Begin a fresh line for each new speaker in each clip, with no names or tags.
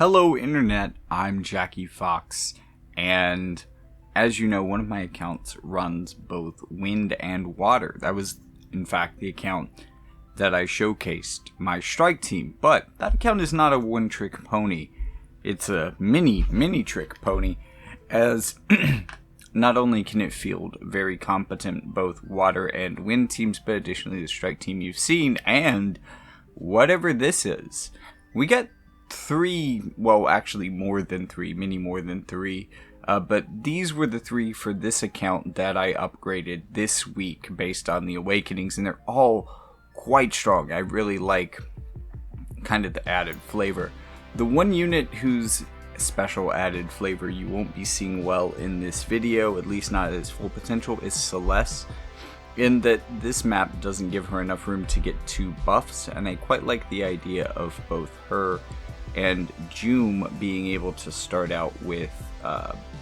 Hello Internet, I'm Jackie Fox, and as you know, one of my accounts runs both wind and water. That was, in fact, the account that I showcased my strike team, but that account is not a one-trick pony. It's a mini trick pony, as not only can it field very competent both water and wind teams, but additionally the strike team you've seen, and whatever this is. We got three, well, actually more than three, many more than three, but these were the three for this account that I upgraded this week based on the awakenings, and they're all quite strong. I really like kind of the added flavor. The one unit whose special added flavor you won't be seeing well in this video, at least not at its full potential, is Celes, in that this map doesn't give her enough room to get two buffs, and I quite like the idea of both her and Jueme being able to start out with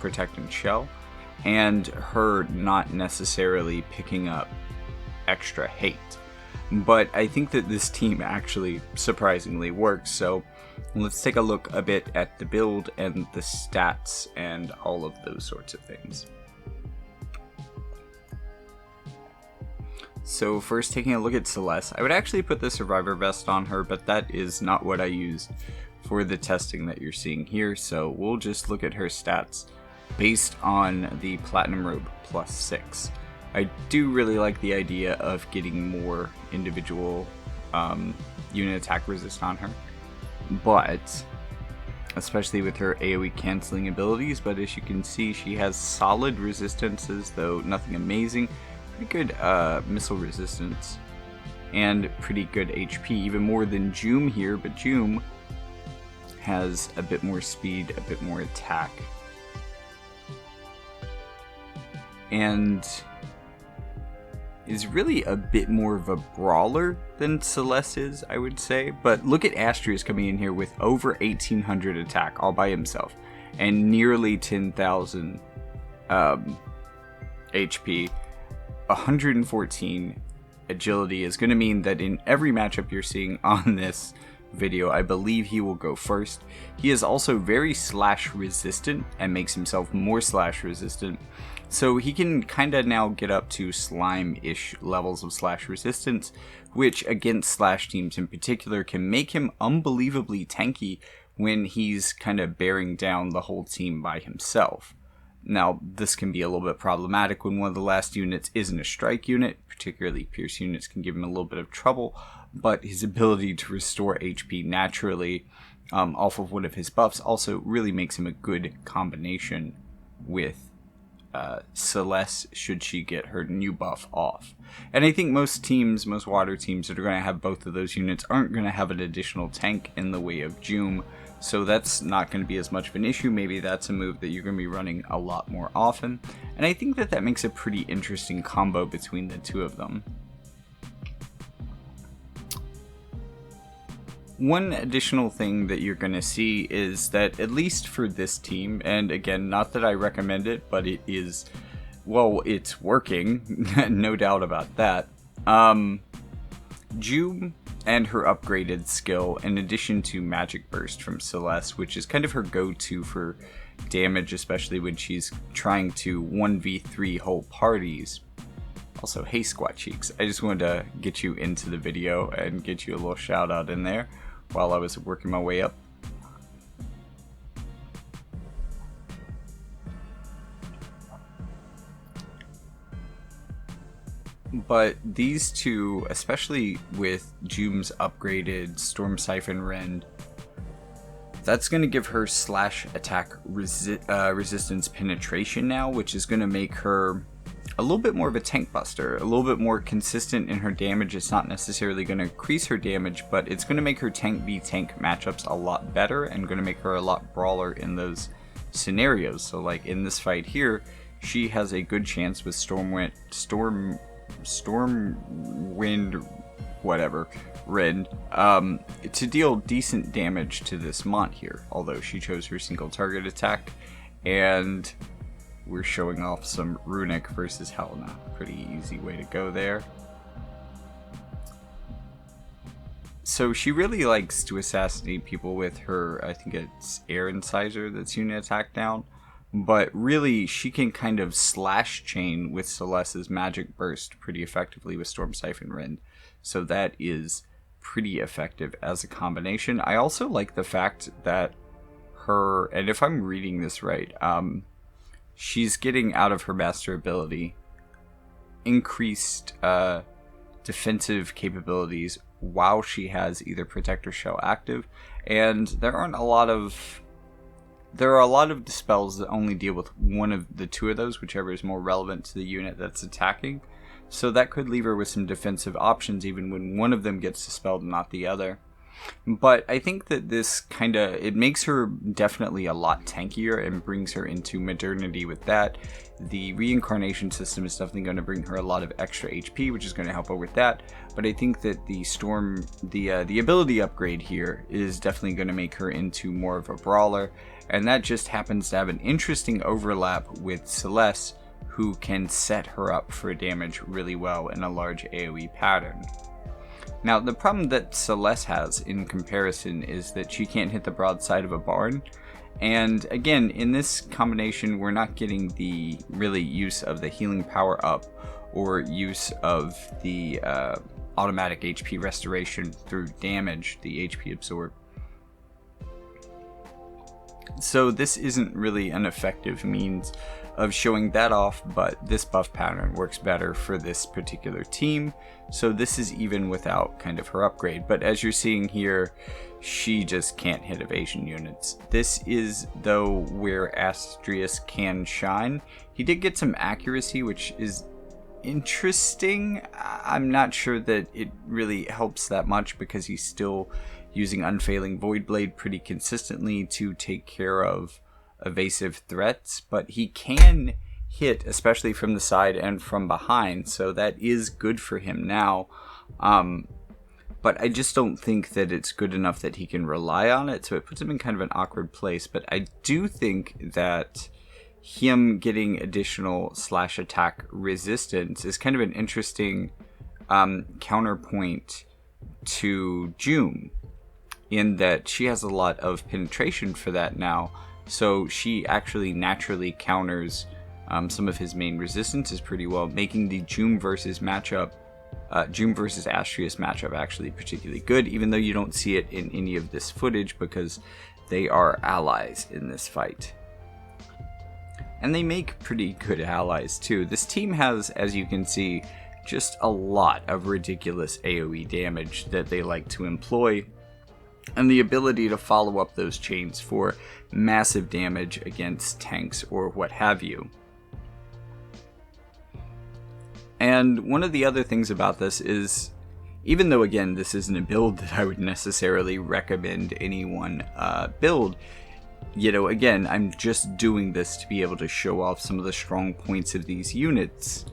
Protect and Shell, and her not necessarily picking up extra hate. But I think that this team actually surprisingly works, so let's take a look a bit at the build and the stats and all of those sorts of things. So first, taking a look at Celes, I would actually put the Survivor Vest on her, but that is not what I used for the testing that you're seeing here, so we'll just look at her stats based on the Platinum Robe +6. I do really like the idea of getting more individual unit attack resist on her, but especially with her AoE canceling abilities, but as you can see, she has solid resistances, though nothing amazing. Pretty good missile resistance and pretty good HP, even more than Jueme here, but Jueme has a bit more speed, a bit more attack, and is really a bit more of a brawler than Celes is, I would say. But look at Astrius coming in here with over 1800 attack all by himself and nearly 10,000 HP. 114 agility is going to mean that in every matchup you're seeing on this video, I believe he will go first. He is also very slash resistant and makes himself more slash resistant, so he can kind of now get up to slime-ish levels of slash resistance, which against slash teams in particular can make him unbelievably tanky when he's kind of bearing down the whole team by himself. Now, this can be a little bit problematic when one of the last units isn't a strike unit. Particularly Pierce units can give him a little bit of trouble, but his ability to restore HP naturally off of one of his buffs also really makes him a good combination with Celes should she get her new buff off. And I think most teams, most water teams that are going to have both of those units aren't going to have an additional tank in the way of Jueme, so that's not going to be as much of an issue. Maybe that's a move that you're going to be running a lot more often, and I think that that makes a pretty interesting combo between the two of them. One additional thing that you're going to see is that, at least for this team, and again, not that I recommend it, but it is, well, it's working, no doubt about that. Jueme and her upgraded skill, in addition to Magic Burst from Celes, which is kind of her go-to for damage, especially when she's trying to 1v3 whole parties. Also, hey Squat Cheeks, I just wanted to get you into the video and get you a little shout out in there while I was working my way up. But these two, especially with Jume's upgraded Storm Siphon Rend, that's going to give her slash attack resistance penetration now, which is going to make her a little bit more of a tank buster, a little bit more consistent in her damage. It's not necessarily going to increase her damage, but it's going to make her tank v tank matchups a lot better and going to make her a lot brawler in those scenarios. So like in this fight here, she has a good chance with Stormwind, whatever, Rend, to deal decent damage to this Mont here, although she chose her single target attack, and we're showing off some Runic versus Helena. Pretty easy way to go there. So she really likes to assassinate people with her, I think it's air incisor that's unit attack down. But really, she can kind of slash chain with Celes's magic burst pretty effectively with Storm Siphon Rend. So that is pretty effective as a combination. I also like the fact that her, and if I'm reading this right, she's getting out of her master ability increased defensive capabilities while she has either Protector Shell active, and there are a lot of dispels that only deal with one of the two of those, whichever is more relevant to the unit that's attacking. So that could leave her with some defensive options even when one of them gets dispelled and not the other. But I think that this it makes her definitely a lot tankier and brings her into modernity with that. The reincarnation system is definitely going to bring her a lot of extra HP, which is going to help her with that. But I think that the ability upgrade here is definitely going to make her into more of a brawler. And that just happens to have an interesting overlap with Celes, who can set her up for damage really well in a large AoE pattern. Now, the problem that Celes has in comparison is that she can't hit the broadside of a barn. And again, in this combination, we're not getting the really use of the healing power up or use of the automatic HP restoration through damage, the HP absorb. So this isn't really an effective means of showing that off, but this buff pattern works better for this particular team. So this is even without kind of her upgrade. But as you're seeing here, she just can't hit evasion units. This is, though, where Astrius can shine. He did get some accuracy, which is interesting. I'm not sure that it really helps that much because he's still using Unfailing Void Blade pretty consistently to take care of evasive threats, but he can hit, especially from the side and from behind, so that is good for him now. But I just don't think that it's good enough that he can rely on it, so it puts him in kind of an awkward place. But I do think that him getting additional slash attack resistance is kind of an interesting counterpoint to Jueme, in that she has a lot of penetration for that now, so she actually naturally counters some of his main resistances pretty well, making the Jueme versus Astrius matchup actually particularly good, even though you don't see it in any of this footage because they are allies in this fight. And they make pretty good allies too. This team has, as you can see, just a lot of ridiculous AoE damage that they like to employ, and the ability to follow up those chains for massive damage against tanks or what have you. And one of the other things about this is, even though again this isn't a build that I would necessarily recommend anyone build, you know, again, I'm just doing this to be able to show off some of the strong points of these units.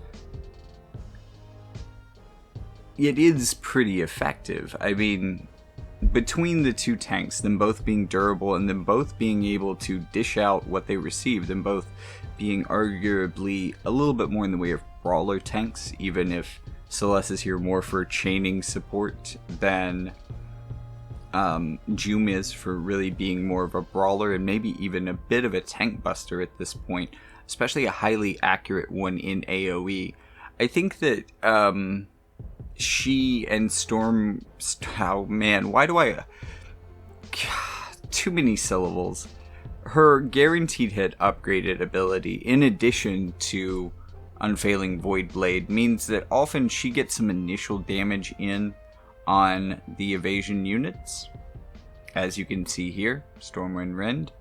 It is pretty effective. I mean, between the two tanks, them both being durable and them both being able to dish out what they receive, them both being arguably a little bit more in the way of brawler tanks, even if Celes is here more for chaining support than Jueme is for really being more of a brawler and maybe even a bit of a tank buster at this point, especially a highly accurate one in AoE. I think that she and Storm... Oh man, why do I... Too many syllables. Her guaranteed hit upgraded ability, in addition to Unfailing Void Blade, means that often she gets some initial damage in on the evasion units. As you can see here, Stormwind Rend.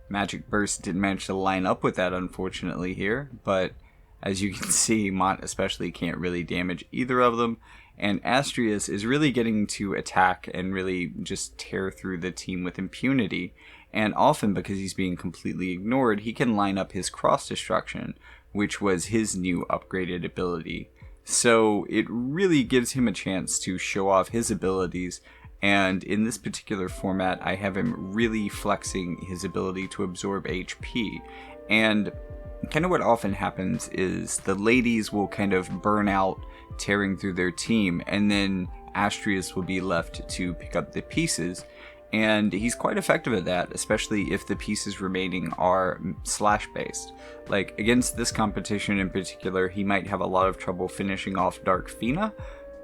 Magic Burst didn't manage to line up with that, unfortunately, here, but as you can see, Mont especially can't really damage either of them, and Astrius is really getting to attack and really just tear through the team with impunity, and often because he's being completely ignored, he can line up his Cross Destruction, which was his new upgraded ability. So it really gives him a chance to show off his abilities, and in this particular format, I have him really flexing his ability to absorb HP, and kind of what often happens is the ladies will kind of burn out tearing through their team, and then Astrius will be left to pick up the pieces, and he's quite effective at that, especially if the pieces remaining are slash based. Like against this competition in particular, he might have a lot of trouble finishing off Dark Fina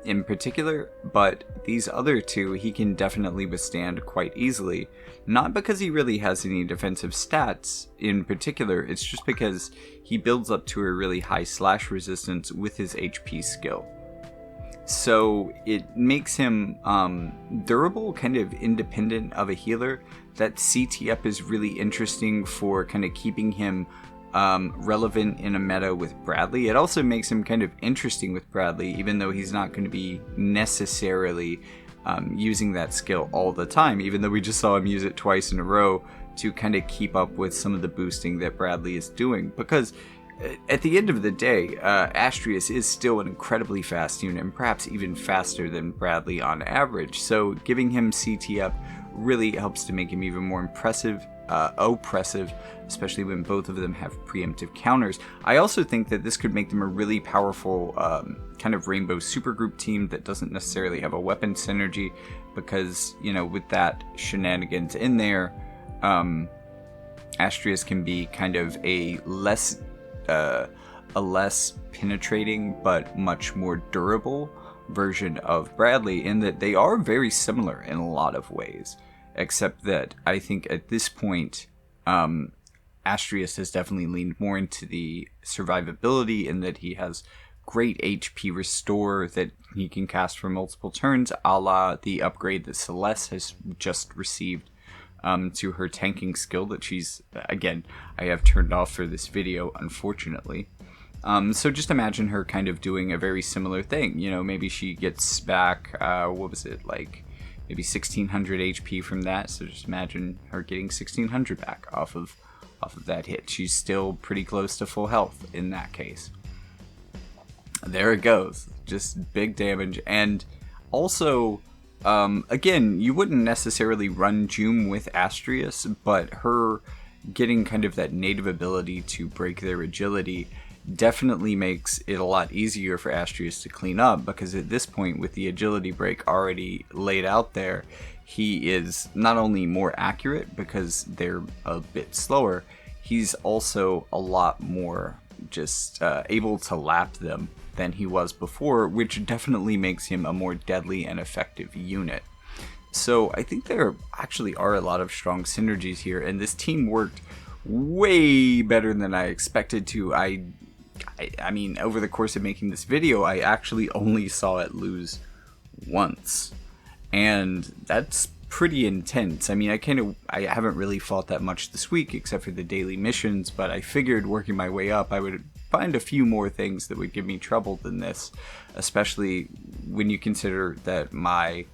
in particular, but these other two he can definitely withstand quite easily. Not because he really has any defensive stats in particular, it's just because he builds up to a really high slash resistance with his HP skill. So it makes him durable, kind of independent of a healer. That CT up is really interesting for kind of keeping him relevant in a meta with Bradley. It also makes him kind of interesting with Bradley, even though he's not going to be necessarily using that skill all the time, even though we just saw him use it twice in a row to kind of keep up with some of the boosting that Bradley is doing. Because at the end of the day, Astrius is still an incredibly fast unit, and perhaps even faster than Bradley on average. So giving him CT up really helps to make him even more oppressive, especially when both of them have preemptive counters. I also think that this could make them a really powerful kind of rainbow supergroup team that doesn't necessarily have a weapon synergy, because, you know, with that shenanigans in there, Astrius can be kind of a less penetrating but much more durable version of Bradley, in that they are very similar in a lot of ways, except that I think at this point Astrius has definitely leaned more into the survivability, in that he has great HP restore that he can cast for multiple turns, a la the upgrade that Celes has just received to her tanking skill that she's, again, I have turned off for this video, unfortunately. So just imagine her kind of doing a very similar thing. You know, maybe she gets back, what was it, like maybe 1600 HP from that. So just imagine her getting 1600 back off of that hit. She's still pretty close to full health in that case. There it goes, just big damage. And also, again, you wouldn't necessarily run Jueme with Astrius, but her getting kind of that native ability to break their agility definitely makes it a lot easier for Astrius to clean up, because at this point, with the agility break already laid out there, he is not only more accurate because they're a bit slower, he's also a lot more just able to lap them than he was before, which definitely makes him a more deadly and effective unit. So I think there actually are a lot of strong synergies here, and this team worked way better than I expected to. I mean, over the course of making this video, I actually only saw it lose once, and that's pretty intense. I mean, I haven't really fought that much this week except for the daily missions, but I figured working my way up I would find a few more things that would give me trouble than this, especially when you consider that my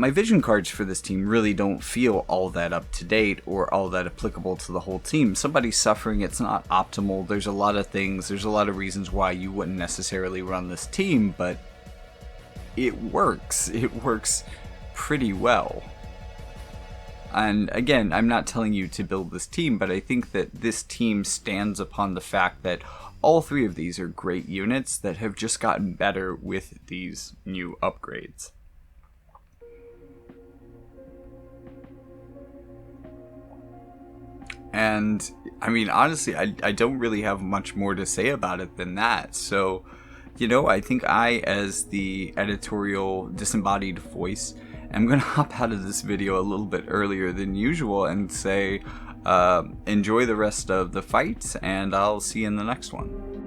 vision cards for this team really don't feel all that up to date or all that applicable to the whole team. Somebody's suffering, it's not optimal, there's a lot of things, there's a lot of reasons why you wouldn't necessarily run this team, but it works pretty well. And again, I'm not telling you to build this team, but I think that this team stands upon the fact that all three of these are great units that have just gotten better with these new upgrades. And I mean, honestly, I don't really have much more to say about it than that. So, you know, I think I, as the editorial disembodied voice, I'm going to hop out of this video a little bit earlier than usual and say, enjoy the rest of the fight, and I'll see you in the next one.